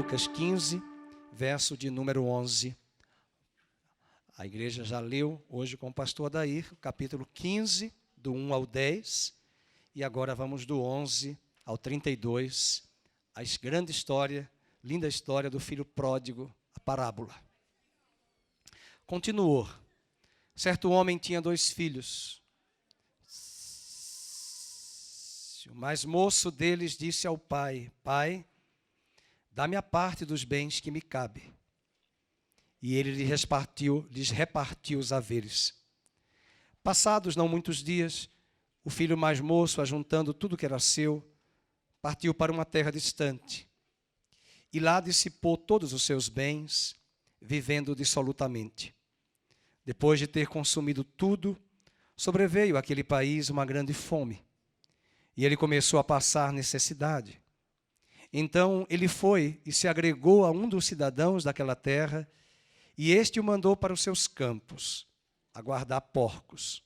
Lucas 15, verso de número 11. A igreja já leu hoje com o pastor Adair, o capítulo 15, do 1 ao 10. E agora vamos do 11 ao 32, a grande história, linda história do filho pródigo, a parábola. Continuou. Certo homem tinha 2 filhos. O mais moço deles disse ao pai: Pai, dá-me a parte dos bens que me cabe. E ele lhes repartiu os haveres. Passados não muitos dias, o filho mais moço, ajuntando tudo que era seu, partiu para uma terra distante. E lá dissipou todos os seus bens, vivendo dissolutamente. Depois de ter consumido tudo, sobreveio àquele país uma grande fome. E ele começou a passar necessidade. Então ele foi e se agregou a um dos cidadãos daquela terra, e este o mandou para os seus campos, a guardar porcos.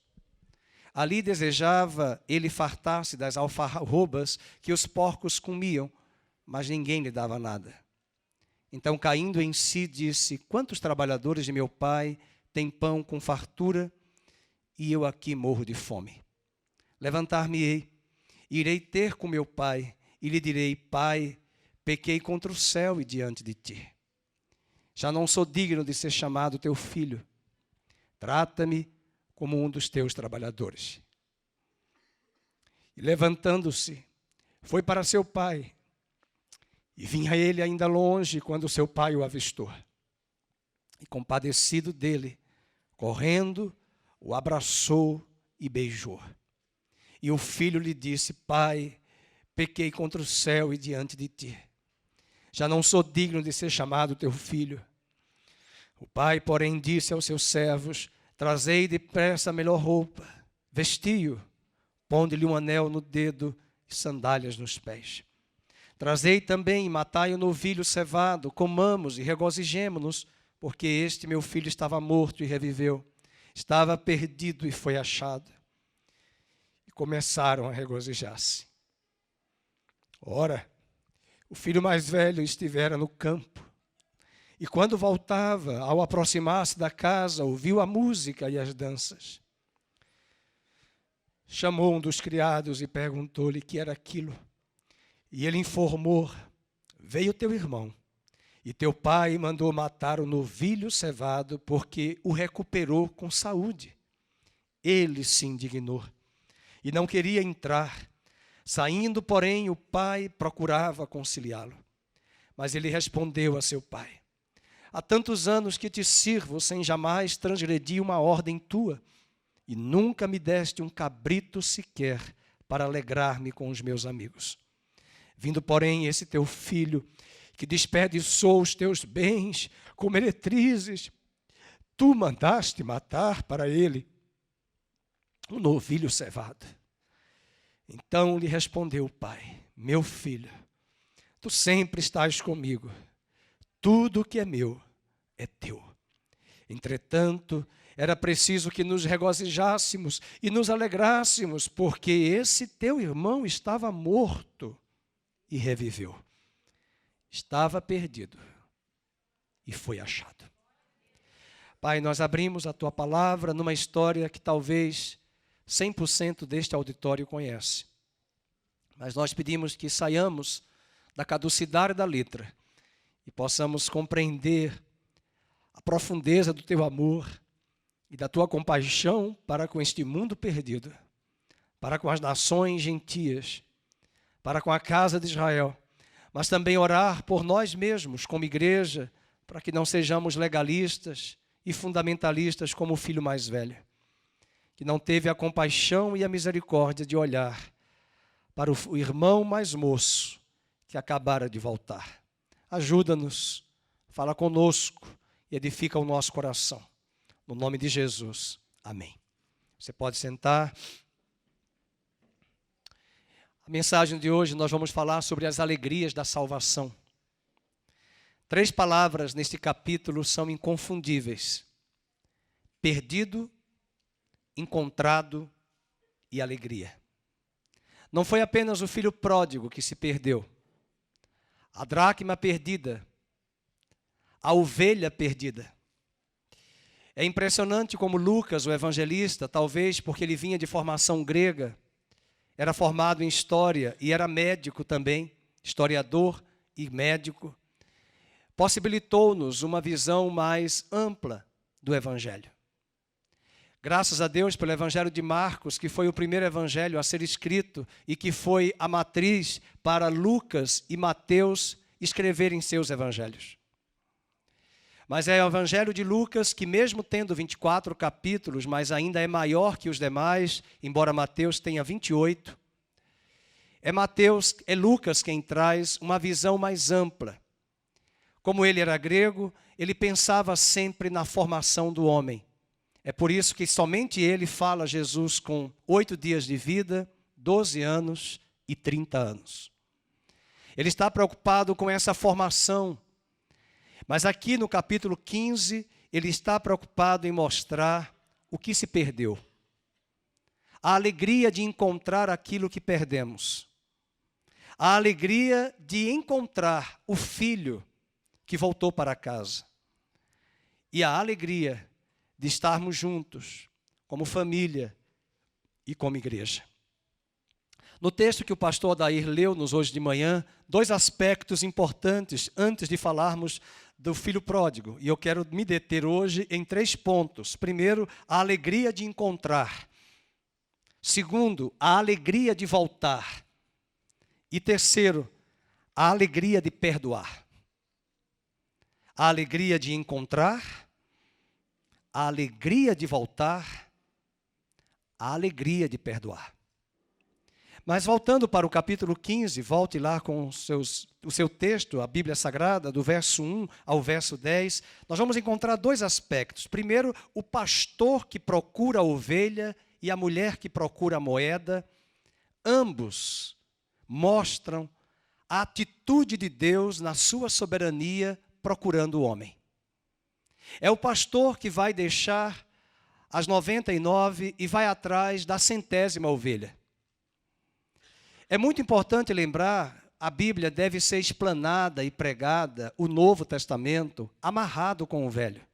Ali desejava ele fartar-se das alfarrobas que os porcos comiam, mas ninguém lhe dava nada. Então, caindo em si, disse: Quantos trabalhadores de meu pai têm pão com fartura, e eu aqui morro de fome? Levantar-me-ei, irei ter com meu pai, e lhe direi: Pai, pequei contra o céu e diante de ti. Já não sou digno de ser chamado teu filho. Trata-me como um dos teus trabalhadores. E levantando-se, foi para seu pai. E vinha ele ainda longe quando seu pai o avistou. E compadecido dele, correndo, o abraçou e beijou. E o filho lhe disse: Pai, pequei contra o céu e diante de ti. Já não sou digno de ser chamado teu filho. O pai, porém, disse aos seus servos: Trazei depressa a melhor roupa, vestiu, ponde-lhe um anel no dedo e sandálias nos pés. Trazei também e matai o novilho cevado, comamos e regozijemo-nos, porque este meu filho estava morto e reviveu, estava perdido e foi achado. E começaram a regozijar-se. Ora, o filho mais velho estivera no campo, e quando voltava, ao aproximar-se da casa, ouviu a música e as danças. Chamou um dos criados e perguntou-lhe que era aquilo. E ele informou: Veio teu irmão, e teu pai mandou matar o novilho cevado, porque o recuperou com saúde. Ele se indignou e não queria entrar. Saindo, porém, o pai procurava conciliá-lo. Mas ele respondeu a seu pai: Há tantos anos que te sirvo sem jamais transgredir uma ordem tua, e nunca me deste um cabrito sequer para alegrar-me com os meus amigos. Vindo, porém, esse teu filho, que desperdiçou os teus bens com meretrizes, tu mandaste matar para ele um novilho cevado. Então lhe respondeu o pai: Meu filho, tu sempre estás comigo. Tudo o que é meu é teu. Entretanto, era preciso que nos regozijássemos e nos alegrássemos, porque esse teu irmão estava morto e reviveu. Estava perdido e foi achado. Pai, nós abrimos a tua palavra numa história que talvez 100% deste auditório conhece. Mas nós pedimos que saiamos da caducidade da letra e possamos compreender a profundeza do teu amor e da tua compaixão para com este mundo perdido, para com as nações gentias, para com a casa de Israel, mas também orar por nós mesmos como igreja, para que não sejamos legalistas e fundamentalistas como o filho mais velho, que não teve a compaixão e a misericórdia de olhar para o irmão mais moço que acabara de voltar. Ajuda-nos, fala conosco e edifica o nosso coração. No nome de Jesus, amém. Você pode sentar. A mensagem de hoje nós vamos falar sobre as alegrias da salvação. 3 palavras neste capítulo são inconfundíveis: perdido, encontrado e alegria. Não foi apenas o filho pródigo que se perdeu. A dracma perdida a ovelha perdida. É impressionante como Lucas, o evangelista, talvez porque ele vinha de formação grega, era formado em história e era médico também, historiador e médico, possibilitou-nos uma visão mais ampla do evangelho. Graças a Deus pelo evangelho de Marcos, que foi o primeiro evangelho a ser escrito e que foi a matriz para Lucas e Mateus escreverem seus evangelhos. Mas é o evangelho de Lucas que, mesmo tendo 24 capítulos, mas ainda é maior que os demais, embora Mateus tenha 28, é Lucas quem traz uma visão mais ampla. Como ele era grego, ele pensava sempre na formação do homem. É por isso que somente ele fala Jesus com 8 dias de vida, 12 anos e 30 anos. Ele está preocupado com essa formação. Mas aqui no capítulo 15, ele está preocupado em mostrar o que se perdeu. A alegria de encontrar aquilo que perdemos. A alegria de encontrar o filho que voltou para casa. E a alegria de estarmos juntos, como família e como igreja. No texto que o pastor Adair leu-nos hoje de manhã, 2 aspectos importantes antes de falarmos do filho pródigo. E eu quero me deter hoje em 3 pontos. Primeiro, a alegria de encontrar. Segundo, a alegria de voltar. E terceiro, a alegria de perdoar. A alegria de encontrar, a alegria de voltar, a alegria de perdoar. Mas voltando para o capítulo 15, volte lá com o seu texto, a Bíblia Sagrada, do verso 1 ao verso 10, nós vamos encontrar 2 aspectos. Primeiro, o pastor que procura a ovelha e a mulher que procura a moeda, ambos mostram a atitude de Deus na sua soberania procurando o homem. É o pastor que vai deixar as 99 e vai atrás da 100ª ovelha. É muito importante lembrar, a Bíblia deve ser explanada e pregada, o Novo Testamento, amarrado com o Velho.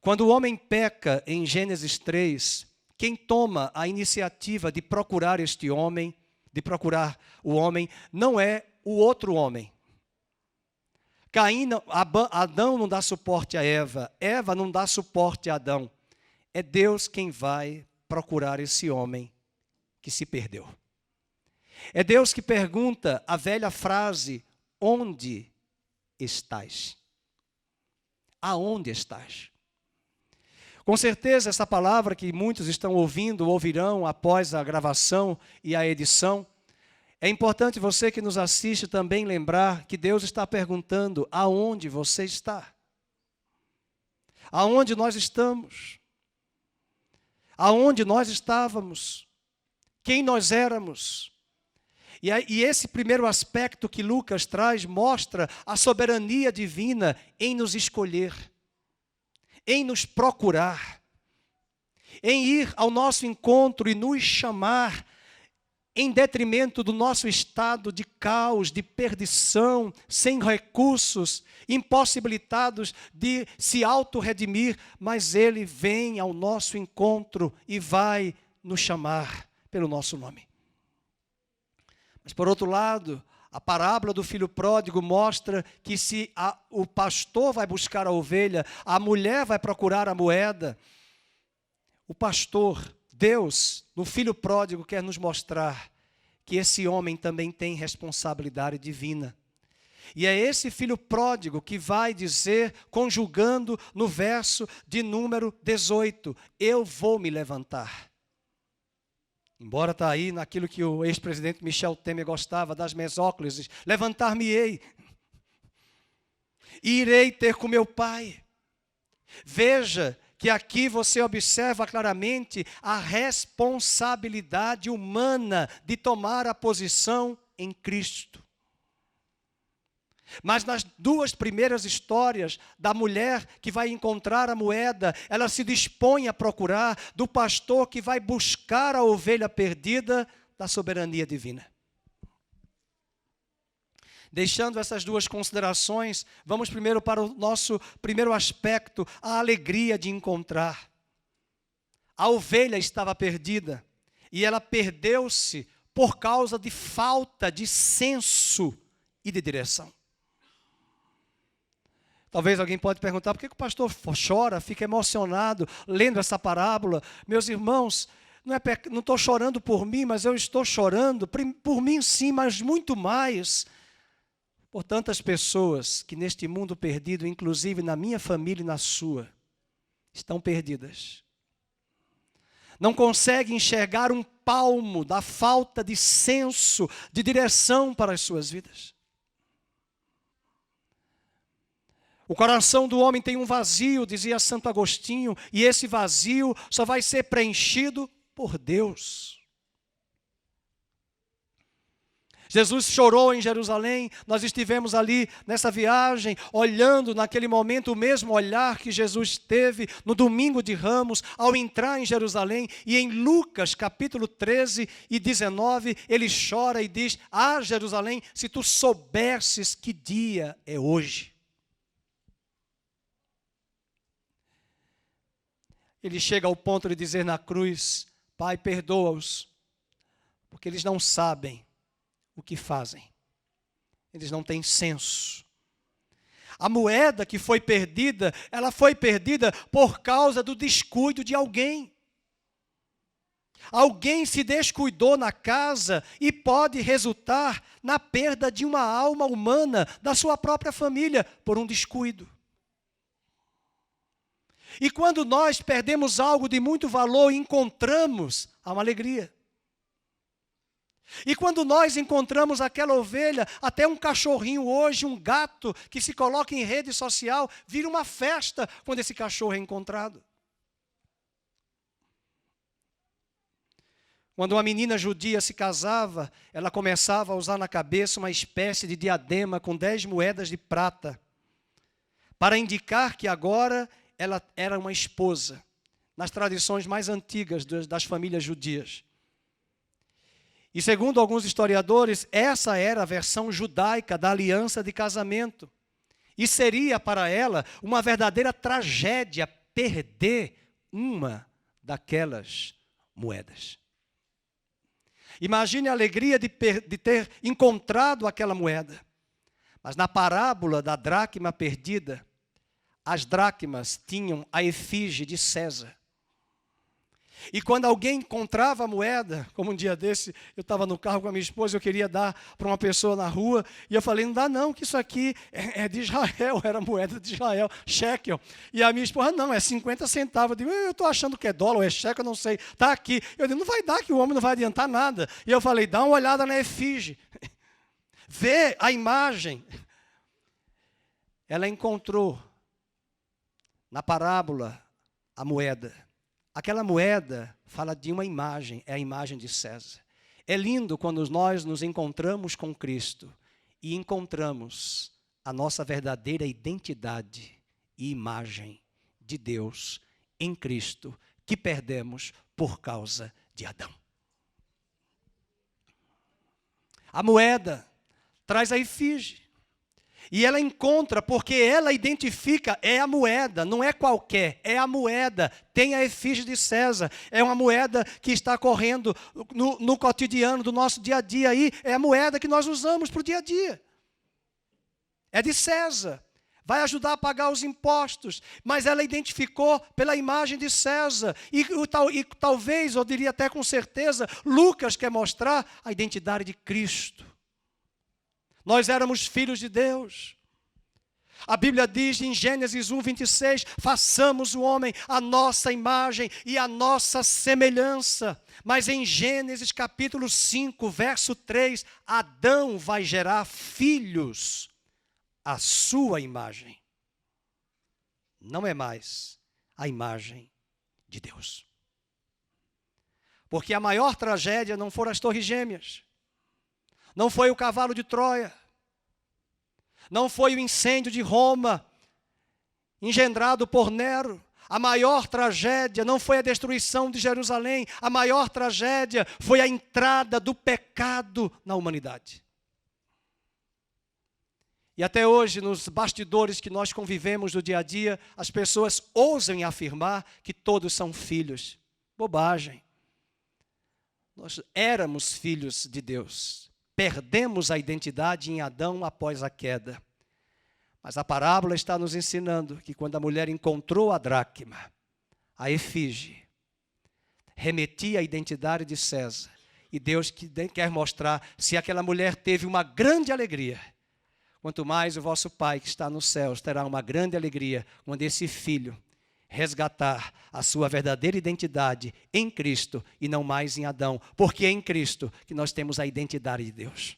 Quando o homem peca em Gênesis 3, quem toma a iniciativa de procurar este homem, de procurar o homem, não é o outro homem. Adão não dá suporte a Eva, Eva não dá suporte a Adão. É Deus quem vai procurar esse homem que se perdeu. É Deus que pergunta a velha frase, onde estás? Aonde estás? Com certeza essa palavra que muitos estão ouvindo, ouvirão após a gravação e a edição, é importante você que nos assiste também lembrar que Deus está perguntando aonde você está. Aonde nós estamos. Aonde nós estávamos. Quem nós éramos. E esse primeiro aspecto que Lucas traz mostra a soberania divina em nos escolher, em nos procurar, em ir ao nosso encontro e nos chamar em detrimento do nosso estado de caos, de perdição, sem recursos, impossibilitados de se autorredimir, mas Ele vem ao nosso encontro e vai nos chamar pelo nosso nome. Mas, por outro lado, a parábola do filho pródigo mostra que se o pastor vai buscar a ovelha, a mulher vai procurar a moeda, o pastor, Deus, no filho pródigo, quer nos mostrar que esse homem também tem responsabilidade divina. E é esse filho pródigo que vai dizer, conjugando no verso de número 18, eu vou me levantar. Embora está aí naquilo que o ex-presidente Michel Temer gostava, das mesóclises, levantar-me-ei, e irei ter com meu pai. Veja que aqui você observa claramente a responsabilidade humana de tomar a posição em Cristo. Mas nas 2 primeiras histórias da mulher que vai encontrar a moeda, ela se dispõe a procurar, do pastor que vai buscar a ovelha perdida, da soberania divina. Deixando essas duas considerações, vamos primeiro para o nosso primeiro aspecto, a alegria de encontrar. A ovelha estava perdida e ela perdeu-se por causa de falta de senso e de direção. Talvez alguém pode perguntar, por que o pastor chora, fica emocionado lendo essa parábola? Meus irmãos, não estou chorando por mim, mas eu estou chorando por mim sim, mas muito mais por tantas pessoas que neste mundo perdido, inclusive na minha família e na sua, estão perdidas. Não conseguem enxergar um palmo da falta de senso, de direção para as suas vidas. O coração do homem tem um vazio, dizia Santo Agostinho, e esse vazio só vai ser preenchido por Deus. Jesus chorou em Jerusalém, nós estivemos ali nessa viagem, olhando naquele momento o mesmo olhar que Jesus teve no domingo de Ramos, ao entrar em Jerusalém, e em Lucas capítulo 13 e 19, ele chora e diz, Jerusalém, se tu soubesses que dia é hoje. Ele chega ao ponto de dizer na cruz, Pai, perdoa-os, porque eles não sabem o que fazem. Eles não têm senso. A moeda que foi perdida, ela foi perdida por causa do descuido de alguém. Alguém se descuidou na casa e pode resultar na perda de uma alma humana da sua própria família por um descuido. E quando nós perdemos algo de muito valor, encontramos uma alegria. E quando nós encontramos aquela ovelha, até um cachorrinho hoje, um gato que se coloca em rede social, vira uma festa quando esse cachorro é encontrado. Quando uma menina judia se casava, ela começava a usar na cabeça uma espécie de diadema com 10 moedas de prata, para indicar que agora ela era uma esposa, nas tradições mais antigas das famílias judias. E segundo alguns historiadores, essa era a versão judaica da aliança de casamento. E seria para ela uma verdadeira tragédia perder uma daquelas moedas. Imagine a alegria de ter encontrado aquela moeda. Mas na parábola da dracma perdida, as dracmas tinham a efígie de César. E quando alguém encontrava a moeda, como um dia desse, eu estava no carro com a minha esposa, eu queria dar para uma pessoa na rua, e eu falei, não dá não, que isso aqui é de Israel, era moeda de Israel, shekel. E a minha esposa, não, é 50 centavos. Eu digo, eu estou achando que é dólar ou é shekel, eu não sei, está aqui. Eu digo, não vai dar, que o homem não vai adiantar nada. E eu falei, dá uma olhada na efígie, vê a imagem. Ela encontrou na parábola a moeda. Aquela moeda fala de uma imagem, é a imagem de César. É lindo quando nós nos encontramos com Cristo e encontramos a nossa verdadeira identidade e imagem de Deus em Cristo, que perdemos por causa de Adão. A moeda traz a efígie. E ela encontra, porque ela identifica, é a moeda, não é qualquer, é a moeda, tem a efígie de César, é uma moeda que está correndo no cotidiano do nosso dia a dia aí, é a moeda que nós usamos para o dia a dia. É de César, vai ajudar a pagar os impostos, mas ela identificou pela imagem de César, e talvez, eu diria até com certeza, Lucas quer mostrar a identidade de Cristo. Nós éramos filhos de Deus. A Bíblia diz em Gênesis 1, 26, façamos o homem a nossa imagem e a nossa semelhança. Mas em Gênesis capítulo 5, verso 3, Adão vai gerar filhos à sua imagem. Não é mais a imagem de Deus. Porque a maior tragédia não foram as torres gêmeas. Não foi o cavalo de Troia, não foi o incêndio de Roma, engendrado por Nero. A maior tragédia não foi a destruição de Jerusalém, a maior tragédia foi a entrada do pecado na humanidade. E até hoje, nos bastidores que nós convivemos no dia a dia, as pessoas ousam afirmar que todos são filhos. Bobagem. Nós éramos filhos de Deus. Perdemos a identidade em Adão após a queda. Mas a parábola está nos ensinando que quando a mulher encontrou a dracma, a efígie, remetia à identidade de César. E Deus quer mostrar se aquela mulher teve uma grande alegria. Quanto mais o vosso Pai que está nos céus terá uma grande alegria quando esse filho resgatar a sua verdadeira identidade em Cristo e não mais em Adão. Porque é em Cristo que nós temos a identidade de Deus.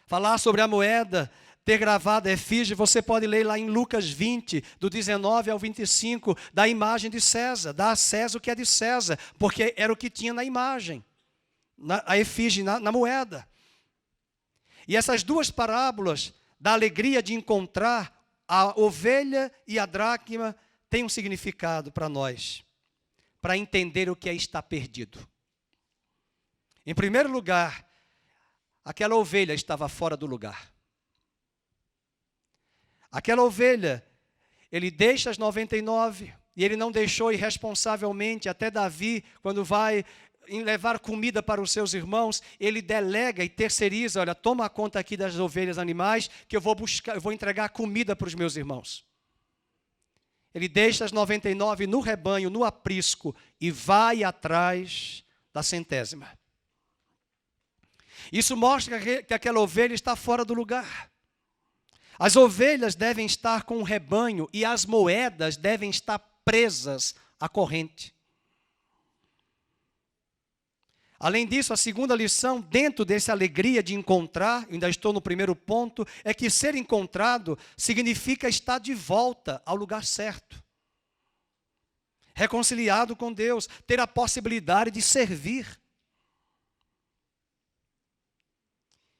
Falar sobre a moeda, ter gravado a efígie, você pode ler lá em Lucas 20, do 19 ao 25, da imagem de César. Dá a César o que é de César, porque era o que tinha na imagem, a efígie, na moeda. E essas duas parábolas da alegria de encontrar a ovelha e a dracma têm um significado para nós, para entender o que é estar perdido. Em primeiro lugar, aquela ovelha estava fora do lugar. Aquela ovelha, ele deixa as 99 e ele não deixou irresponsavelmente, até Davi, quando vai levar comida para os seus irmãos, ele delega e terceiriza, olha, toma conta aqui das ovelhas animais, que eu vou entregar comida para os meus irmãos. Ele deixa as 99 no rebanho, no aprisco, e vai atrás da 100ª. Isso mostra que aquela ovelha está fora do lugar. As ovelhas devem estar com o rebanho e as moedas devem estar presas à corrente. Além disso, a segunda lição, dentro dessa alegria de encontrar, ainda estou no primeiro ponto, é que ser encontrado significa estar de volta ao lugar certo. Reconciliado com Deus, ter a possibilidade de servir.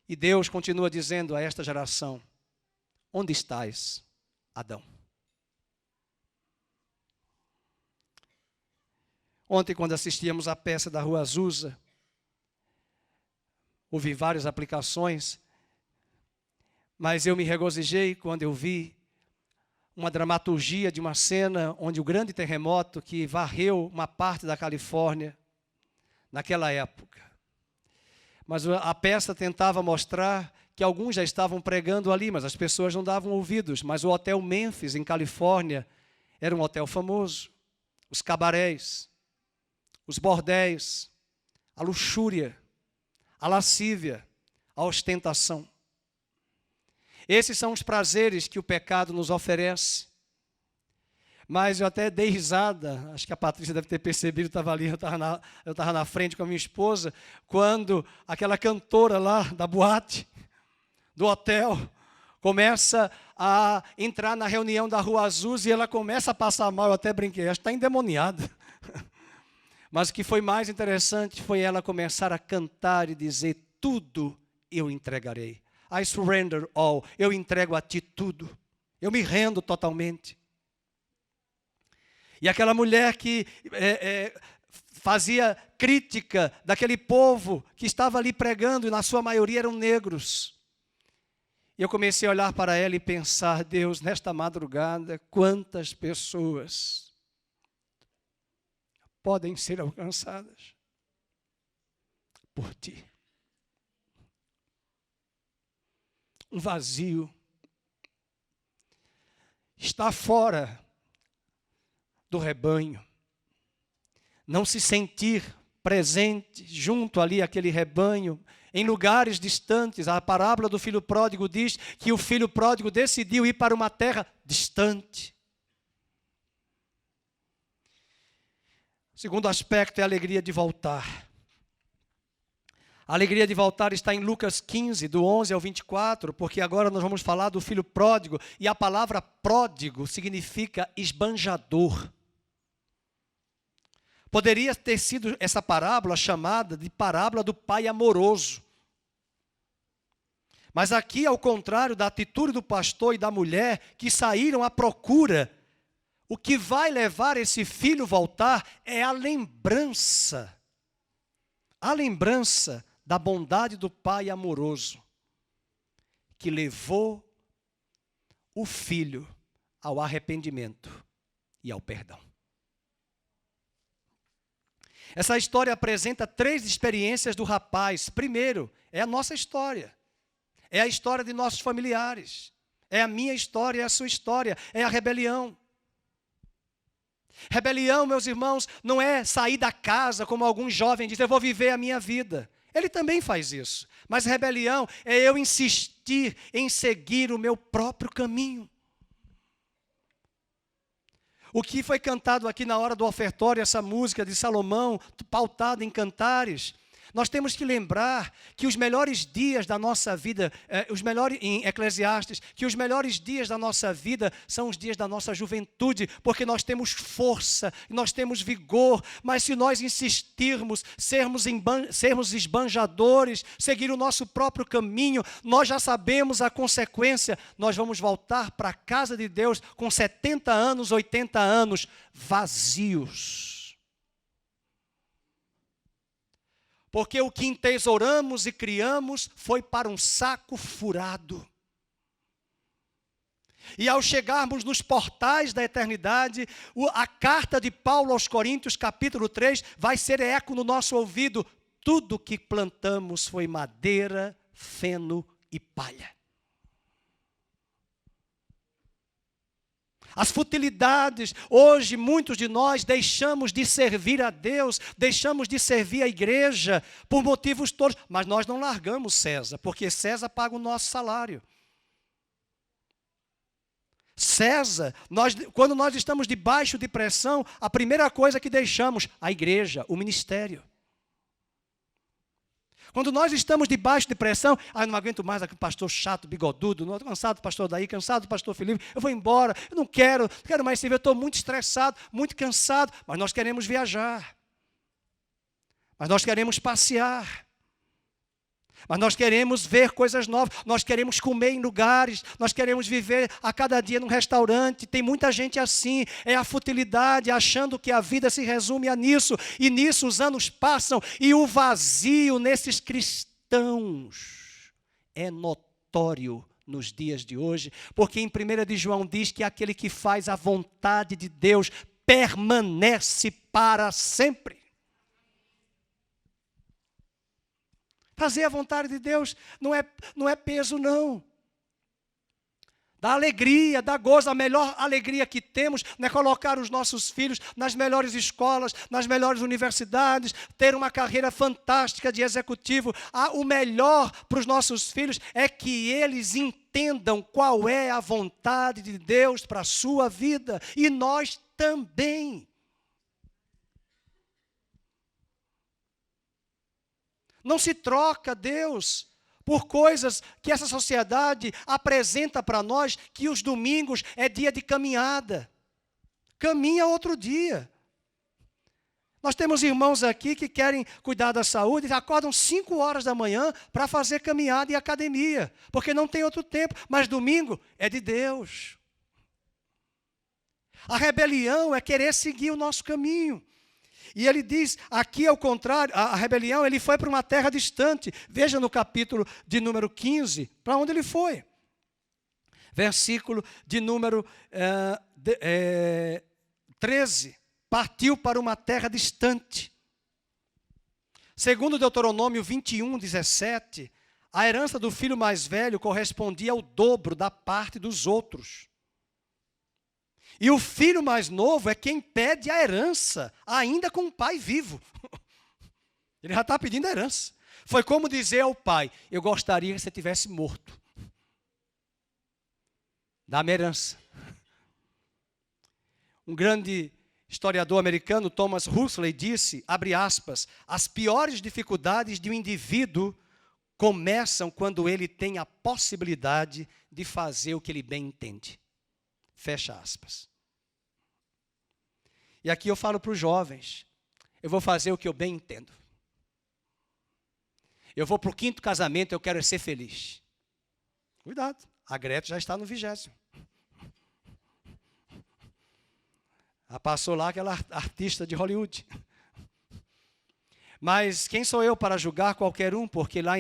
E Deus continua dizendo a esta geração: onde estás, Adão? Ontem, quando assistíamos à peça da Rua Azusa, ouvi várias aplicações, mas eu me regozijei quando eu vi uma dramaturgia de uma cena onde o grande terremoto que varreu uma parte da Califórnia naquela época. Mas a peça tentava mostrar que alguns já estavam pregando ali, mas as pessoas não davam ouvidos. Mas o Hotel Memphis, em Califórnia, era um hotel famoso. Os cabarés, os bordéis, a luxúria, a lascívia, a ostentação. Esses são os prazeres que o pecado nos oferece. Mas eu até dei risada, acho que a Patrícia deve ter percebido, eu estava ali, eu estava na frente com a minha esposa, quando aquela cantora lá da boate, do hotel, começa a entrar na reunião da Rua Azusa e ela começa a passar mal, eu até brinquei, acho que está endemoniada. Mas o que foi mais interessante foi ela começar a cantar e dizer: tudo eu entregarei. I surrender all. Eu entrego a ti tudo. Eu me rendo totalmente. E aquela mulher que fazia crítica daquele povo que estava ali pregando, e na sua maioria eram negros. E eu comecei a olhar para ela e pensar: Deus, nesta madrugada, quantas pessoas podem ser alcançadas por ti. Um vazio. Está fora do rebanho. Não se sentir presente junto ali àquele rebanho, em lugares distantes. A parábola do filho pródigo diz que o filho pródigo decidiu ir para uma terra distante. O segundo aspecto é a alegria de voltar. A alegria de voltar está em Lucas 15, do 11 ao 24, porque agora nós vamos falar do filho pródigo, e a palavra pródigo significa esbanjador. Poderia ter sido essa parábola chamada de parábola do pai amoroso. Mas aqui, ao contrário da atitude do pastor e da mulher, que saíram à procura, o que vai levar esse filho a voltar é a lembrança da bondade do pai amoroso. que levou o filho ao arrependimento e ao perdão. Essa história apresenta 3 experiências do rapaz. Primeiro, é a nossa história. É a história de nossos familiares. É a minha história, é a sua história. É a rebelião. Rebelião, meus irmãos, não é sair da casa como alguns jovens dizem, eu vou viver a minha vida. Ele também faz isso. Mas rebelião é eu insistir em seguir o meu próprio caminho. O que foi cantado aqui na hora do ofertório, essa música de Salomão, pautada em cantares, nós temos que lembrar que os melhores dias da nossa vida, em Eclesiastes, que os melhores dias da nossa vida são os dias da nossa juventude, porque nós temos força, nós temos vigor, mas se nós insistirmos, sermos esbanjadores, seguir o nosso próprio caminho, nós já sabemos a consequência, nós vamos voltar para a casa de Deus com 70 anos, 80 anos, vazios. Porque o que entesouramos e criamos foi para um saco furado. E ao chegarmos nos portais da eternidade, a carta de Paulo aos Coríntios, capítulo 3, vai ser eco no nosso ouvido. Tudo que plantamos foi madeira, feno e palha. As futilidades, hoje muitos de nós deixamos de servir a Deus, deixamos de servir a igreja por motivos todos, mas nós não largamos César, porque César paga o nosso salário. César, quando nós estamos debaixo de pressão, a primeira coisa que deixamos, a igreja, o ministério. Quando nós estamos debaixo de pressão, não aguento mais aquele pastor chato, bigodudo, estou cansado do pastor daí, cansado do pastor Felipe, eu vou embora, eu não quero mais servir, eu estou muito estressado, muito cansado, mas nós queremos viajar, mas nós queremos passear, mas nós queremos ver coisas novas, nós queremos comer em lugares, nós queremos viver a cada dia num restaurante. Tem muita gente assim, é a futilidade, achando que a vida se resume a nisso, e nisso os anos passam, e o vazio nesses cristãos é notório nos dias de hoje, porque em 1 de João diz que aquele que faz a vontade de Deus permanece para sempre. Fazer a vontade de Deus não é peso, não. Dá alegria, dá gozo. A melhor alegria que temos não é colocar os nossos filhos nas melhores escolas, nas melhores universidades, ter uma carreira fantástica de executivo. O melhor para os nossos filhos é que eles entendam qual é a vontade de Deus para a sua vida. E nós também. Não se troca Deus por coisas que essa sociedade apresenta para nós, que os domingos é dia de caminhada. Caminha outro dia. Nós temos irmãos aqui que querem cuidar da saúde e acordam 5 horas da manhã para fazer caminhada e academia, porque não tem outro tempo, mas domingo é de Deus. A rebelião é querer seguir o nosso caminho. E ele diz, aqui ao contrário, a rebelião, ele foi para uma terra distante. Veja no capítulo de número 15, para onde ele foi. Versículo de número 13. Partiu para uma terra distante. Segundo Deuteronômio 21, 17, a herança do filho mais velho correspondia ao dobro da parte dos outros. E o filho mais novo é quem pede a herança, ainda com o pai vivo. Ele já está pedindo a herança. Foi como dizer ao pai, eu gostaria que você tivesse morto. Dá-me herança. Um grande historiador americano, Thomas Huxley, disse, abre aspas, as piores dificuldades de um indivíduo começam quando ele tem a possibilidade de fazer o que ele bem entende. Fecha aspas. E aqui eu falo para os jovens, eu vou fazer o que eu bem entendo. Eu vou para o 5º casamento, eu quero ser feliz. Cuidado, a Greta já está no 20º. Ela passou lá aquela artista de Hollywood. Mas quem sou eu para julgar qualquer um? Porque lá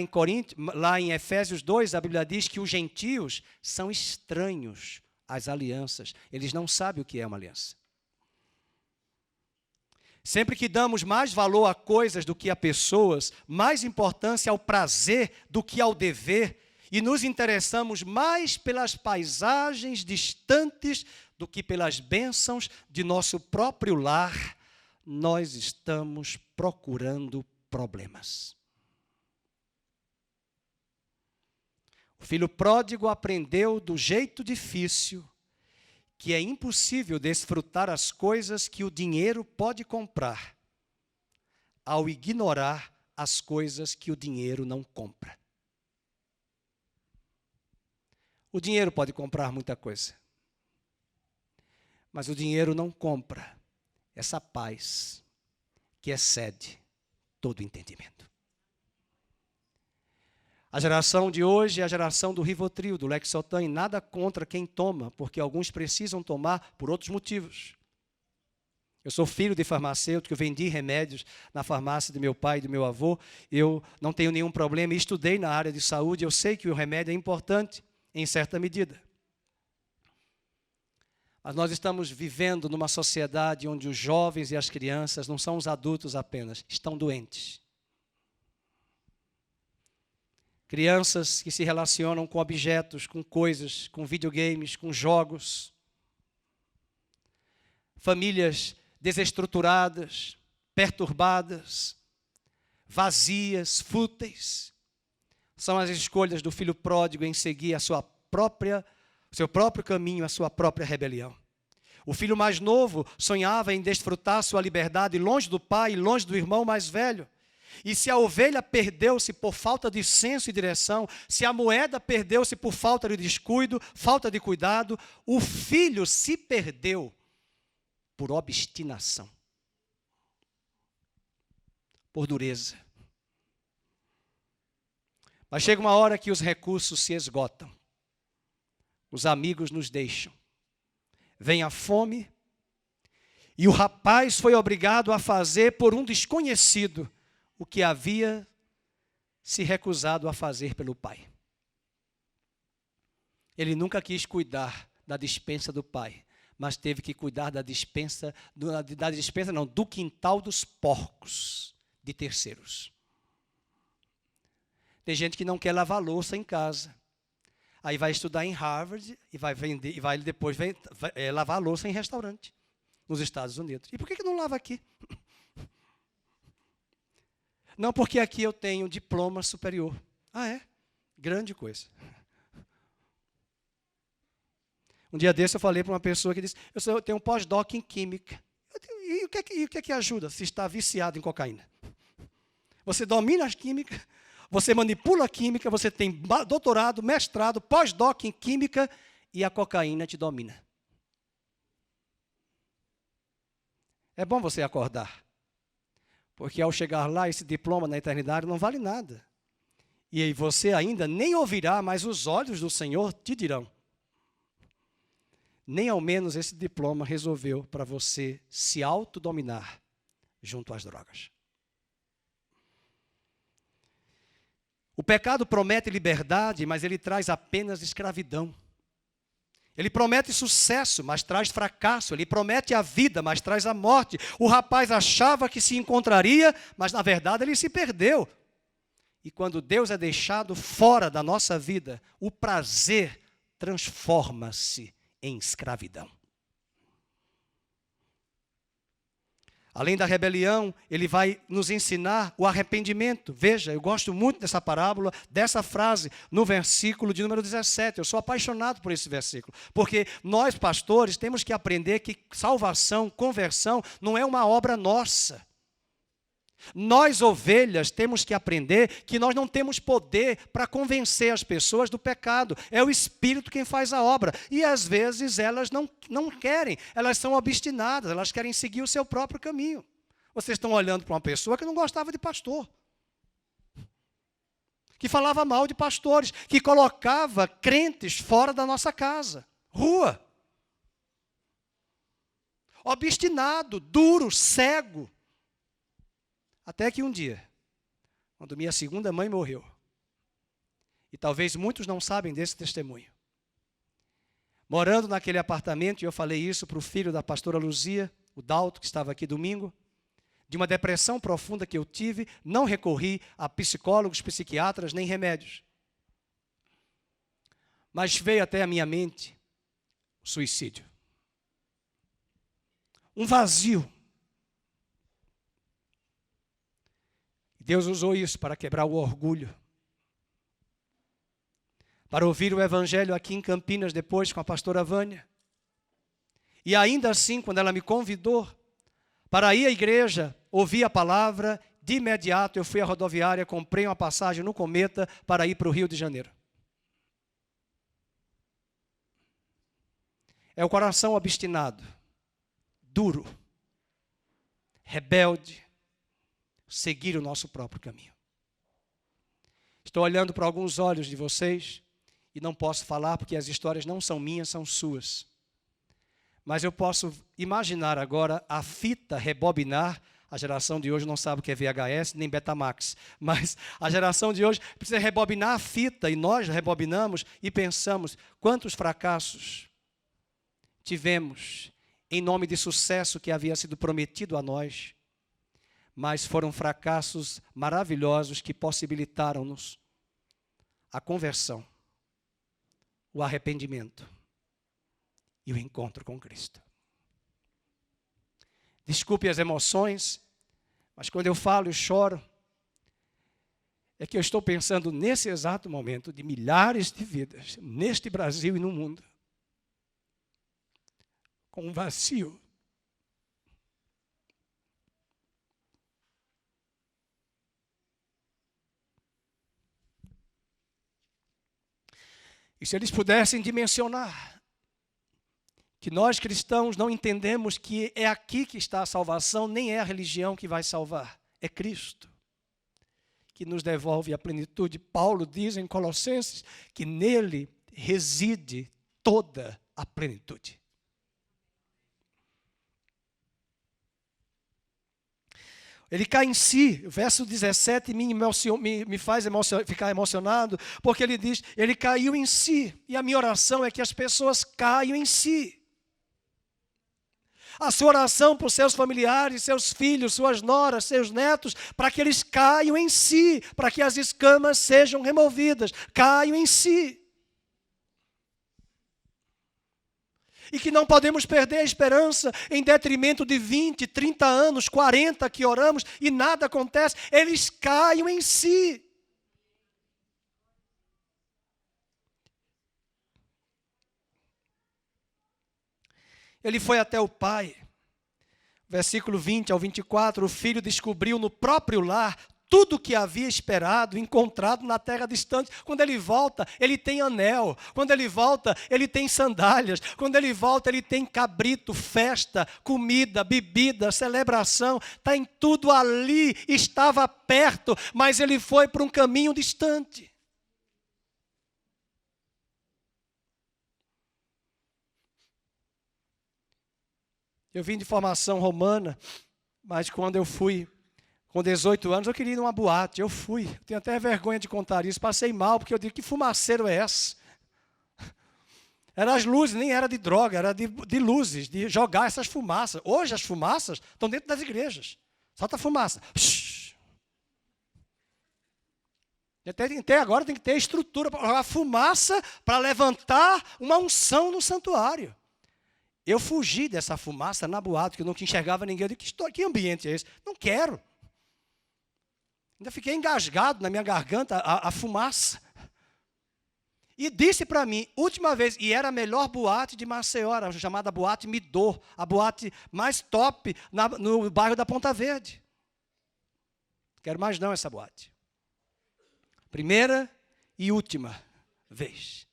em Efésios 2, a Bíblia diz que os gentios são estranhos às alianças. Eles não sabem o que é uma aliança. Sempre que damos mais valor a coisas do que a pessoas, mais importância ao prazer do que ao dever, e nos interessamos mais pelas paisagens distantes do que pelas bênçãos de nosso próprio lar, nós estamos procurando problemas. O filho pródigo aprendeu do jeito difícil que é impossível desfrutar as coisas que o dinheiro pode comprar, ao ignorar as coisas que o dinheiro não compra. O dinheiro pode comprar muita coisa, mas o dinheiro não compra essa paz que excede todo entendimento. A geração de hoje é a geração do Rivotril, do Lexotan, e nada contra quem toma, porque alguns precisam tomar por outros motivos. Eu sou filho de farmacêutico, eu vendi remédios na farmácia de meu pai e do meu avô, eu não tenho nenhum problema, estudei na área de saúde, eu sei que o remédio é importante em certa medida. Mas nós estamos vivendo numa sociedade onde os jovens e as crianças, não são os adultos apenas, estão doentes. Crianças que se relacionam com objetos, com coisas, com videogames, com jogos. Famílias desestruturadas, perturbadas, vazias, fúteis. São as escolhas do filho pródigo em seguir seu próprio caminho, a sua própria rebelião. O filho mais novo sonhava em desfrutar sua liberdade longe do pai, longe do irmão mais velho. E se a ovelha perdeu-se por falta de senso e direção, se a moeda perdeu-se por falta de descuido, falta de cuidado, o filho se perdeu por obstinação, por dureza. Mas chega uma hora que os recursos se esgotam, os amigos nos deixam, vem a fome, e o rapaz foi obrigado a fazer por um desconhecido o que havia se recusado a fazer pelo pai. Ele nunca quis cuidar da despensa do pai, mas teve que cuidar do quintal dos porcos de terceiros. Tem gente que não quer lavar louça em casa. Aí vai estudar em Harvard e vai vender, e vai depois lavar louça em restaurante nos Estados Unidos. E por que não lava aqui? Não, porque aqui eu tenho diploma superior. Ah, é? Grande coisa. Um dia desse eu falei para uma pessoa que disse, eu tenho um pós-doc em química. E o que é que ajuda se está viciado em cocaína? Você domina a química, você manipula a química, você tem doutorado, mestrado, pós-doc em química e a cocaína te domina. É bom você acordar. Porque ao chegar lá, esse diploma na eternidade não vale nada. E aí você ainda nem ouvirá, mas os olhos do Senhor te dirão. Nem ao menos esse diploma resolveu para você se autodominar junto às drogas. O pecado promete liberdade, mas ele traz apenas escravidão. Ele promete sucesso, mas traz fracasso. Ele promete a vida, mas traz a morte. O rapaz achava que se encontraria, mas na verdade ele se perdeu. E quando Deus é deixado fora da nossa vida, o prazer transforma-se em escravidão. Além da rebelião, ele vai nos ensinar o arrependimento. Veja, eu gosto muito dessa parábola, dessa frase, no versículo de número 17. Eu sou apaixonado por esse versículo. Porque nós, pastores, temos que aprender que salvação, conversão, não é uma obra nossa. Nós, ovelhas, temos que aprender que nós não temos poder para convencer as pessoas do pecado. É o Espírito quem faz a obra. E às vezes elas não querem, elas são obstinadas, elas querem seguir o seu próprio caminho. Vocês estão olhando para uma pessoa que não gostava de pastor, que falava mal de pastores, que colocava crentes fora da nossa casa, rua. Obstinado, duro, cego. Até que um dia, quando minha segunda mãe morreu, e talvez muitos não sabem desse testemunho, morando naquele apartamento, e eu falei isso para o filho da pastora Luzia, o Dalto, que estava aqui domingo, de uma depressão profunda que eu tive, não recorri a psicólogos, psiquiatras, nem remédios. Mas veio até a minha mente o suicídio. Um vazio. Deus usou isso para quebrar o orgulho. Para ouvir o evangelho aqui em Campinas depois com a pastora Vânia. E ainda assim, quando ela me convidou para ir à igreja, ouvir a palavra, de imediato eu fui à rodoviária, comprei uma passagem no Cometa para ir para o Rio de Janeiro. É o coração obstinado, duro, rebelde, seguir o nosso próprio caminho. Estou olhando para alguns olhos de vocês e não posso falar porque as histórias não são minhas, são suas. Mas eu posso imaginar agora a fita rebobinar. A geração de hoje não sabe o que é VHS nem Betamax, mas a geração de hoje precisa rebobinar a fita e nós rebobinamos e pensamos quantos fracassos tivemos em nome de sucesso que havia sido prometido a nós, mas foram fracassos maravilhosos que possibilitaram-nos a conversão, o arrependimento e o encontro com Cristo. Desculpe as emoções, mas quando eu falo e choro, é que eu estou pensando nesse exato momento de milhares de vidas, neste Brasil e no mundo, com um vazio. E se eles pudessem dimensionar que nós cristãos não entendemos que é aqui que está a salvação, nem é a religião que vai salvar, é Cristo, que nos devolve a plenitude. Paulo diz em Colossenses que nele reside toda a plenitude. Ele cai em si, o verso 17 me faz ficar emocionado, porque ele diz, ele caiu em si, e a minha oração é que as pessoas caiam em si. A sua oração por seus familiares, seus filhos, suas noras, seus netos, para que eles caiam em si, para que as escamas sejam removidas, caiam em si. E que não podemos perder a esperança em detrimento de 20, 30 anos, 40 que oramos e nada acontece. Eles caem em si. Ele foi até o pai. Versículo 20 ao 24, o filho descobriu no próprio lar tudo o que havia esperado, encontrado na terra distante. Quando ele volta, ele tem anel. Quando ele volta, ele tem sandálias. Quando ele volta, ele tem cabrito, festa, comida, bebida, celebração. Está em tudo ali, estava perto, mas ele foi para um caminho distante. Eu vim de formação romana, mas quando eu fui com 18 anos, eu queria ir numa boate, eu fui. Eu tenho até vergonha de contar isso, passei mal, porque eu digo, que fumaceiro é esse? Eram as luzes, nem era de droga, era de luzes, de jogar essas fumaças. Hoje as fumaças estão dentro das igrejas. Solta a fumaça. Até agora tem que ter estrutura para jogar fumaça para levantar uma unção no santuário. Eu fugi dessa fumaça na boate, que eu não enxergava ninguém. Eu disse, que ambiente é esse? Não quero. Ainda fiquei engasgado na minha garganta a fumaça. E disse para mim, última vez, e era a melhor boate de Maceió, era chamada Boate Midor, a boate mais top no bairro da Ponta Verde. Quero mais não essa boate. Primeira e última vez.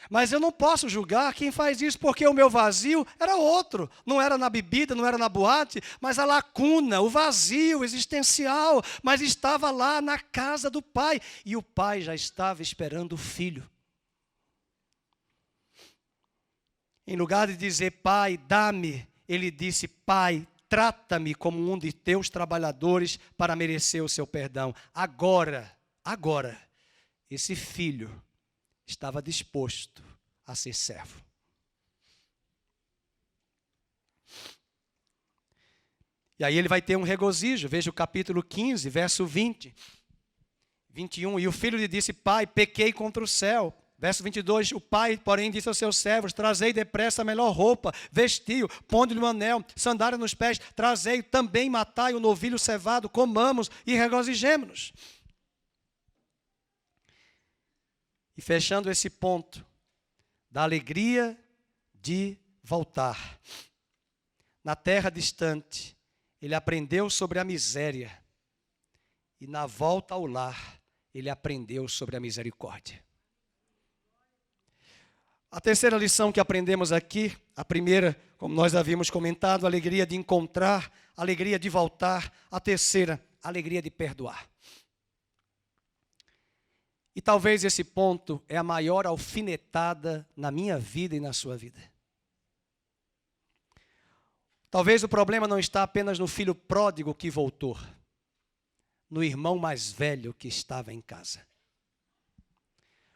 Mas eu não posso julgar quem faz isso, porque o meu vazio era outro. Não era na bebida, não era na boate, mas a lacuna, o vazio existencial. Mas estava lá na casa do pai. E o pai já estava esperando o filho. Em lugar de dizer, pai, dá-me, ele disse, pai, trata-me como um de teus trabalhadores para merecer o seu perdão. Agora, esse filho estava disposto a ser servo. E aí ele vai ter um regozijo. Veja o capítulo 15, verso 20, 21. E o filho lhe disse: pai, pequei contra o céu. Verso 22, o pai, porém, disse aos seus servos: trazei depressa a melhor roupa, vestiu, ponde-lhe um anel, sandália nos pés, trazei também, matai o novilho cevado, comamos e regozijemo-nos. E fechando esse ponto da alegria de voltar, na terra distante, ele aprendeu sobre a miséria, e na volta ao lar, ele aprendeu sobre a misericórdia. A terceira lição que aprendemos aqui, a primeira, como nós havíamos comentado, a alegria de encontrar, a alegria de voltar. A terceira, a alegria de perdoar. E talvez esse ponto é a maior alfinetada na minha vida e na sua vida. Talvez o problema não está apenas no filho pródigo que voltou, no irmão mais velho que estava em casa.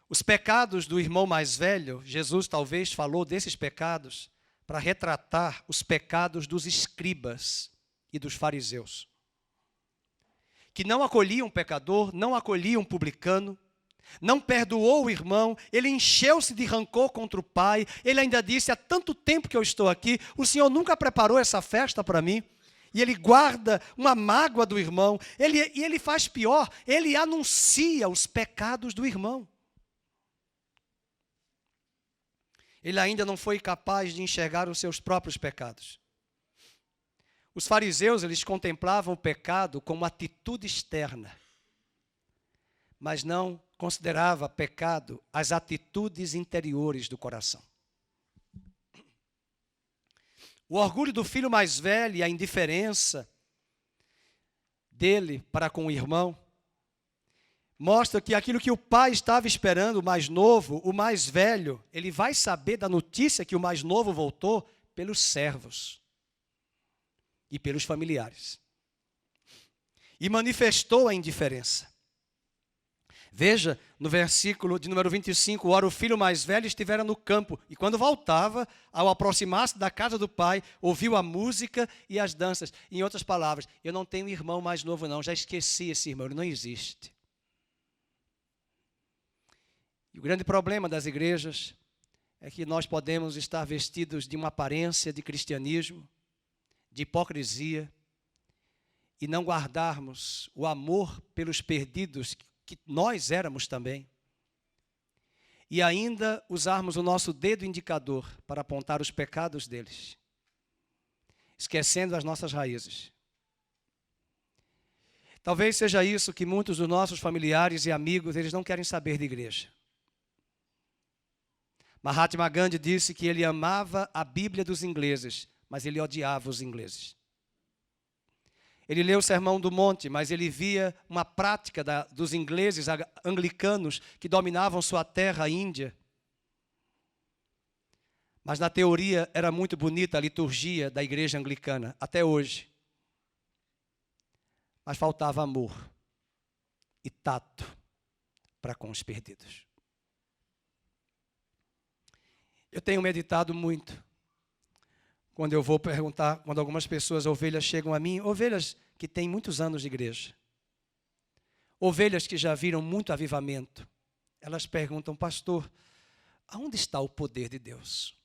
Os pecados do irmão mais velho, Jesus talvez falou desses pecados para retratar os pecados dos escribas e dos fariseus, que não acolhiam o pecador, não acolhiam o publicano, não perdoou o irmão, ele encheu-se de rancor contra o pai, ele ainda disse: há tanto tempo que eu estou aqui, o Senhor nunca preparou essa festa para mim. E ele guarda uma mágoa do irmão, e ele faz pior, ele anuncia os pecados do irmão. Ele ainda não foi capaz de enxergar os seus próprios pecados. Os fariseus, eles contemplavam o pecado como atitude externa, mas não considerava pecado as atitudes interiores do coração. O orgulho do filho mais velho e a indiferença dele para com o irmão mostra que aquilo que o pai estava esperando, o mais novo, o mais velho, ele vai saber da notícia que o mais novo voltou pelos servos e pelos familiares. E manifestou a indiferença. Veja, no versículo de número 25, ora, o filho mais velho estivera no campo, e quando voltava, ao aproximar-se da casa do pai, ouviu a música e as danças. Em outras palavras, eu não tenho irmão mais novo não, já esqueci esse irmão, ele não existe. E o grande problema das igrejas é que nós podemos estar vestidos de uma aparência de cristianismo, de hipocrisia, e não guardarmos o amor pelos perdidos que nós éramos também, e ainda usarmos o nosso dedo indicador para apontar os pecados deles, esquecendo as nossas raízes. Talvez seja isso que muitos dos nossos familiares e amigos, eles não querem saber de igreja. Mahatma Gandhi disse que ele amava a Bíblia dos ingleses, mas ele odiava os ingleses. Ele leu o Sermão do Monte, mas ele via uma prática dos ingleses anglicanos que dominavam sua terra, a Índia. Mas na teoria era muito bonita a liturgia da igreja anglicana, até hoje. Mas faltava amor e tato para com os perdidos. Eu tenho meditado muito. Quando eu vou perguntar, quando algumas pessoas, ovelhas, chegam a mim, ovelhas que têm muitos anos de igreja, ovelhas que já viram muito avivamento, elas perguntam: pastor, aonde está o poder de Deus?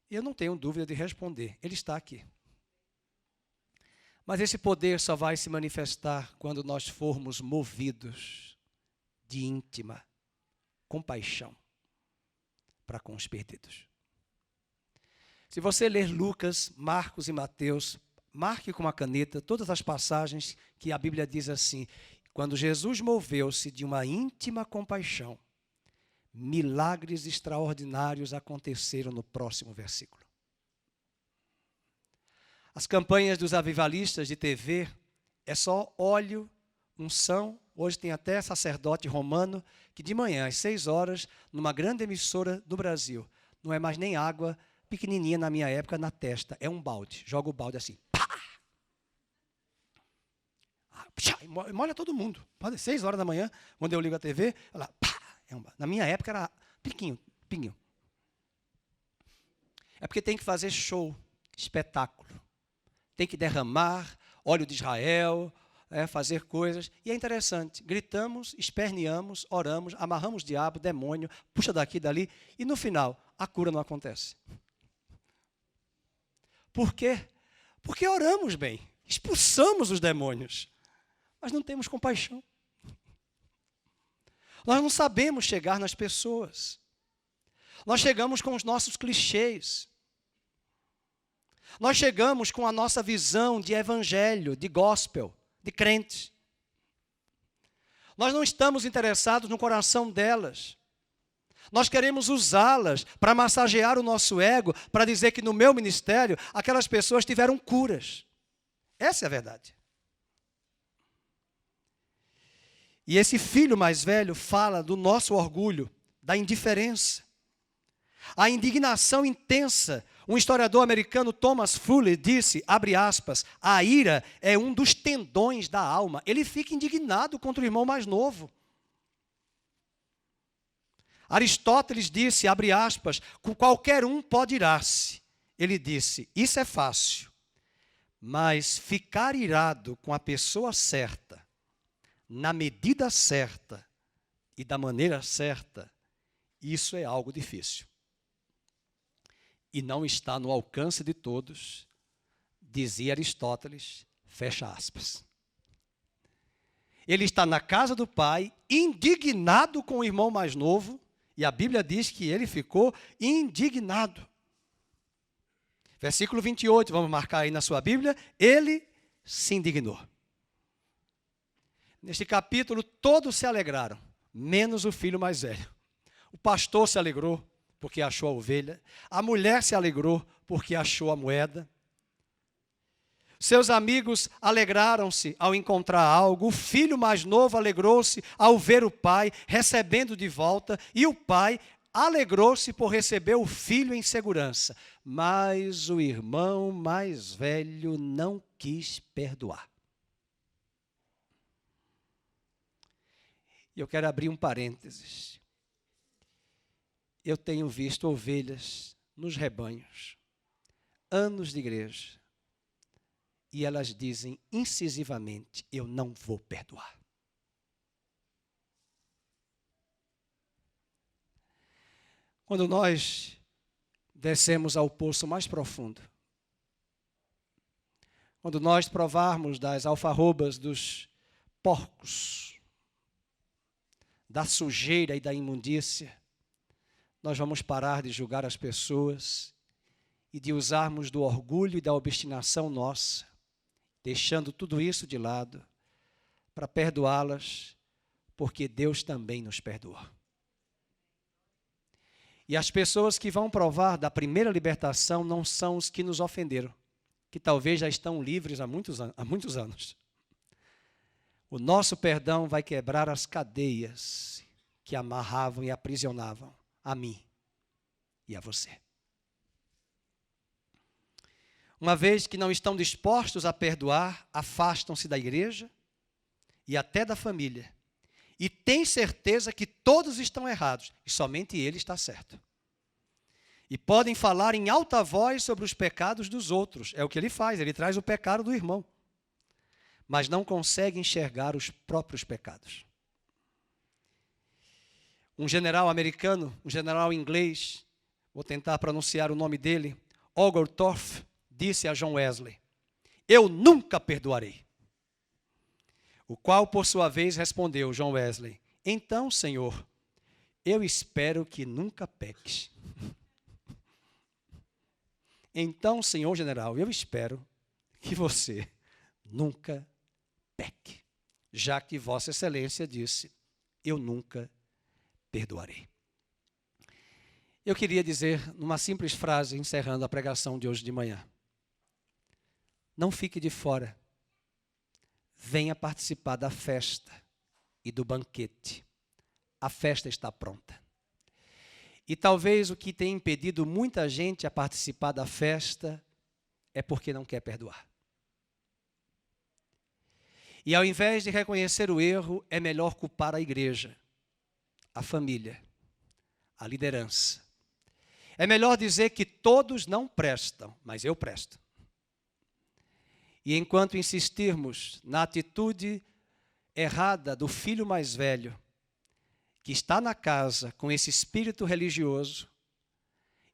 E eu não tenho dúvida de responder, ele está aqui. Mas esse poder só vai se manifestar quando nós formos movidos de íntima compaixão para com os perdidos. Se você ler Lucas, Marcos e Mateus, marque com uma caneta todas as passagens que a Bíblia diz assim: quando Jesus moveu-se de uma íntima compaixão, milagres extraordinários aconteceram no próximo versículo. As campanhas dos avivalistas de TV é só óleo, unção. Hoje tem até sacerdote romano que de manhã às 6 horas, numa grande emissora do Brasil, não é mais nem água, pequenininha na minha época, na testa. É um balde. Joga o balde assim. Pá! Molha todo mundo. Pode 6 horas da manhã, quando eu ligo a TV, ela, pá! Na minha época era pinguinho. É porque tem que fazer show, espetáculo. Tem que derramar óleo de Israel, fazer coisas. E é interessante, gritamos, esperneamos, oramos, amarramos diabo, demônio, puxa daqui, dali, e no final, a cura não acontece. Por quê? Porque oramos bem, expulsamos os demônios, mas não temos compaixão. Nós não sabemos chegar nas pessoas. Nós chegamos com os nossos clichês. Nós chegamos com a nossa visão de evangelho, de gospel, de crente. Nós não estamos interessados no coração delas. Nós queremos usá-las para massagear o nosso ego, para dizer que no meu ministério, aquelas pessoas tiveram curas. Essa é a verdade. E esse filho mais velho fala do nosso orgulho, da indiferença. A indignação intensa. Um historiador americano, Thomas Fuller, disse, abre aspas, a ira é um dos tendões da alma. Ele fica indignado contra o irmão mais novo. Aristóteles disse, abre aspas, qualquer um pode irar-se. Ele disse, isso é fácil, mas ficar irado com a pessoa certa, na medida certa e da maneira certa, isso é algo difícil. E não está no alcance de todos, dizia Aristóteles, fecha aspas. Ele está na casa do pai, indignado com o irmão mais novo, e a Bíblia diz que ele ficou indignado. Versículo 28, vamos marcar aí na sua Bíblia, ele se indignou. Neste capítulo, todos se alegraram, menos o filho mais velho. O pastor se alegrou, porque achou a ovelha. A mulher se alegrou, porque achou a moeda. Seus amigos alegraram-se ao encontrar algo. O filho mais novo alegrou-se ao ver o pai recebendo de volta. E o pai alegrou-se por receber o filho em segurança. Mas o irmão mais velho não quis perdoar. E eu quero abrir um parênteses. Eu tenho visto ovelhas nos rebanhos, anos de igreja, e elas dizem incisivamente, eu não vou perdoar. Quando nós descemos ao poço mais profundo, quando nós provarmos das alfarrobas dos porcos, da sujeira e da imundícia, nós vamos parar de julgar as pessoas e de usarmos do orgulho e da obstinação nossa, deixando tudo isso de lado, para perdoá-las, porque Deus também nos perdoou. E as pessoas que vão provar da primeira libertação não são os que nos ofenderam, que talvez já estão livres há muitos anos. O nosso perdão vai quebrar as cadeias que amarravam e aprisionavam a mim e a você. Uma vez que não estão dispostos a perdoar, afastam-se da igreja e até da família. E têm certeza que todos estão errados e somente ele está certo. E podem falar em alta voz sobre os pecados dos outros. É o que ele faz, ele traz o pecado do irmão. Mas não consegue enxergar os próprios pecados. Um general americano, um general inglês, vou tentar pronunciar o nome dele, Oglethorpe, disse a John Wesley, eu nunca perdoarei. O qual, por sua vez, respondeu, John Wesley, então, Senhor, eu espero que nunca peques. Então, Senhor General, eu espero que você nunca peque, já que Vossa Excelência disse, eu nunca perdoarei. Eu queria dizer, numa simples frase, encerrando a pregação de hoje de manhã, não fique de fora, venha participar da festa e do banquete. A festa está pronta. E talvez o que tem impedido muita gente a participar da festa é porque não quer perdoar. E ao invés de reconhecer o erro, é melhor culpar a igreja, a família, a liderança. É melhor dizer que todos não prestam, mas eu presto. E enquanto insistirmos na atitude errada do filho mais velho, que está na casa com esse espírito religioso,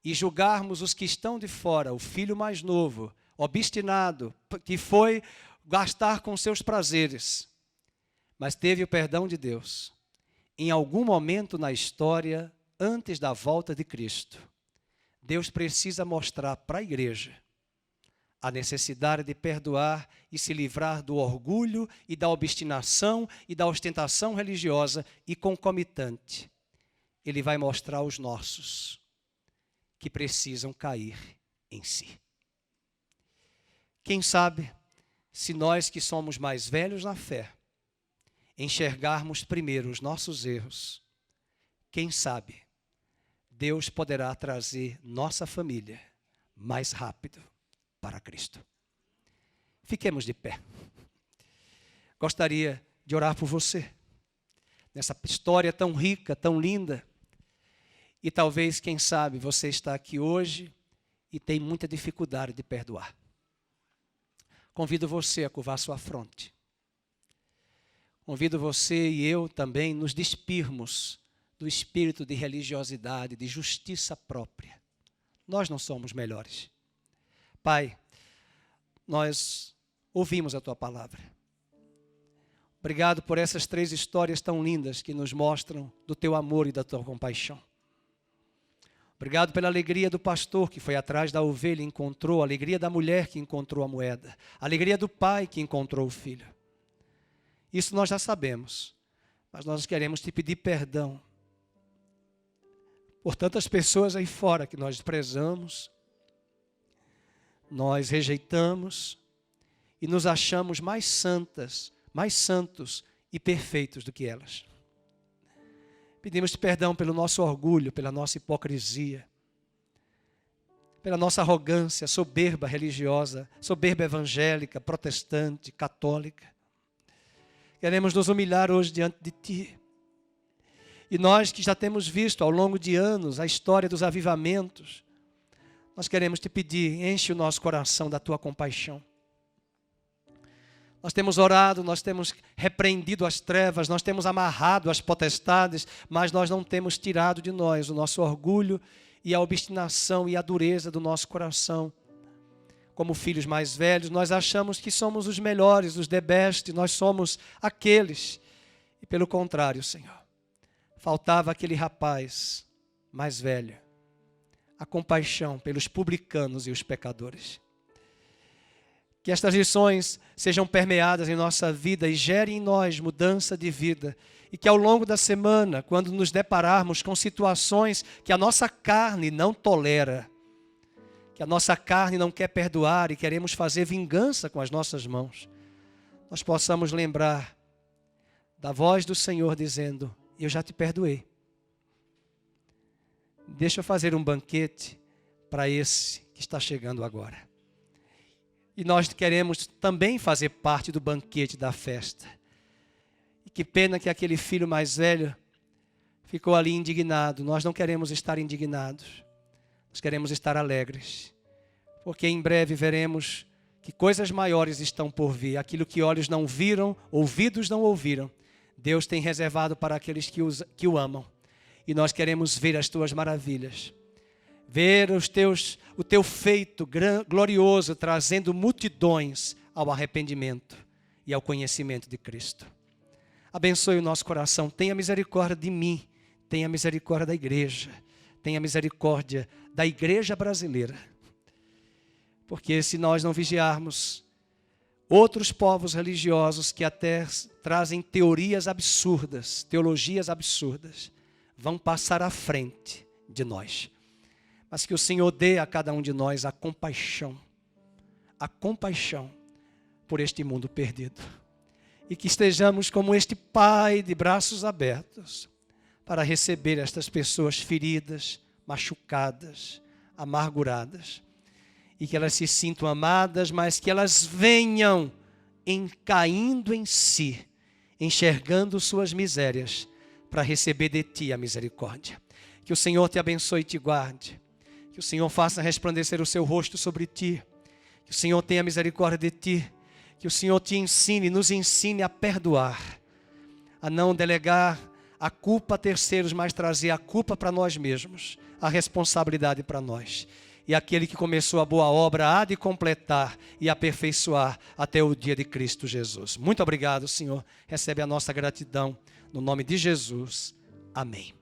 e julgarmos os que estão de fora, o filho mais novo, obstinado, que foi gastar com seus prazeres, mas teve o perdão de Deus, em algum momento na história, antes da volta de Cristo, Deus precisa mostrar para a igreja a necessidade de perdoar e se livrar do orgulho e da obstinação e da ostentação religiosa e concomitante. Ele vai mostrar aos nossos que precisam cair em si. Quem sabe, se nós que somos mais velhos na fé, enxergarmos primeiro os nossos erros, quem sabe, Deus poderá trazer nossa família mais rápido para Cristo. Fiquemos de pé. Gostaria de orar por você, nessa história tão rica, tão linda. E talvez, quem sabe, você está aqui hoje e tem muita dificuldade de perdoar. Convido você a curvar sua fronte. Convido você e eu também nos despirmos do espírito de religiosidade, de justiça própria. Nós não somos melhores. Pai, nós ouvimos a Tua palavra. Obrigado por essas 3 histórias tão lindas que nos mostram do Teu amor e da Tua compaixão. Obrigado pela alegria do pastor que foi atrás da ovelha e encontrou, a alegria da mulher que encontrou a moeda, a alegria do pai que encontrou o filho. Isso nós já sabemos, mas nós queremos te pedir perdão por tantas pessoas aí fora que nós desprezamos, nós rejeitamos e nos achamos mais santas, mais santos e perfeitos do que elas. Pedimos perdão pelo nosso orgulho, pela nossa hipocrisia, pela nossa arrogância, soberba religiosa, soberba evangélica, protestante, católica. Queremos nos humilhar hoje diante de Ti. E nós que já temos visto ao longo de anos a história dos avivamentos, nós queremos te pedir, enche o nosso coração da Tua compaixão. Nós temos orado, nós temos repreendido as trevas, nós temos amarrado as potestades, mas nós não temos tirado de nós o nosso orgulho e a obstinação e a dureza do nosso coração. Como filhos mais velhos, nós achamos que somos os melhores, os the best, nós somos aqueles. E pelo contrário, Senhor, faltava aquele rapaz mais velho, a compaixão pelos publicanos e os pecadores. Que estas lições sejam permeadas em nossa vida e gerem em nós mudança de vida. E que ao longo da semana, quando nos depararmos com situações que a nossa carne não tolera, que a nossa carne não quer perdoar e queremos fazer vingança com as nossas mãos, nós possamos lembrar da voz do Senhor dizendo: eu já te perdoei. Deixa eu fazer um banquete para esse que está chegando agora. E nós queremos também fazer parte do banquete da festa. E que pena que aquele filho mais velho ficou ali indignado. Nós não queremos estar indignados. Nós queremos estar alegres. Porque em breve veremos que coisas maiores estão por vir. Aquilo que olhos não viram, ouvidos não ouviram, Deus tem reservado para aqueles que o amam. E nós queremos ver as Tuas maravilhas. Ver o Teu feito glorioso, trazendo multidões ao arrependimento e ao conhecimento de Cristo. Abençoe o nosso coração, tenha misericórdia de mim, tenha misericórdia da igreja, tenha misericórdia da igreja brasileira. Porque se nós não vigiarmos, outros povos religiosos que até trazem teorias absurdas, teologias absurdas, vão passar à frente de nós. Mas que o Senhor dê a cada um de nós a compaixão por este mundo perdido. E que estejamos como este Pai de braços abertos para receber estas pessoas feridas, machucadas, amarguradas. E que elas se sintam amadas, mas que elas venham caindo em si, enxergando suas misérias, para receber de Ti a misericórdia. Que o Senhor te abençoe e te guarde. Que o Senhor faça resplandecer o seu rosto sobre ti. Que o Senhor tenha misericórdia de ti. Que o Senhor te ensine, nos ensine a perdoar, a não delegar a culpa a terceiros, mas trazer a culpa para nós mesmos, a responsabilidade para nós. E aquele que começou a boa obra há de completar e aperfeiçoar até o dia de Cristo Jesus. Muito obrigado, Senhor. Recebe a nossa gratidão. No nome de Jesus. Amém.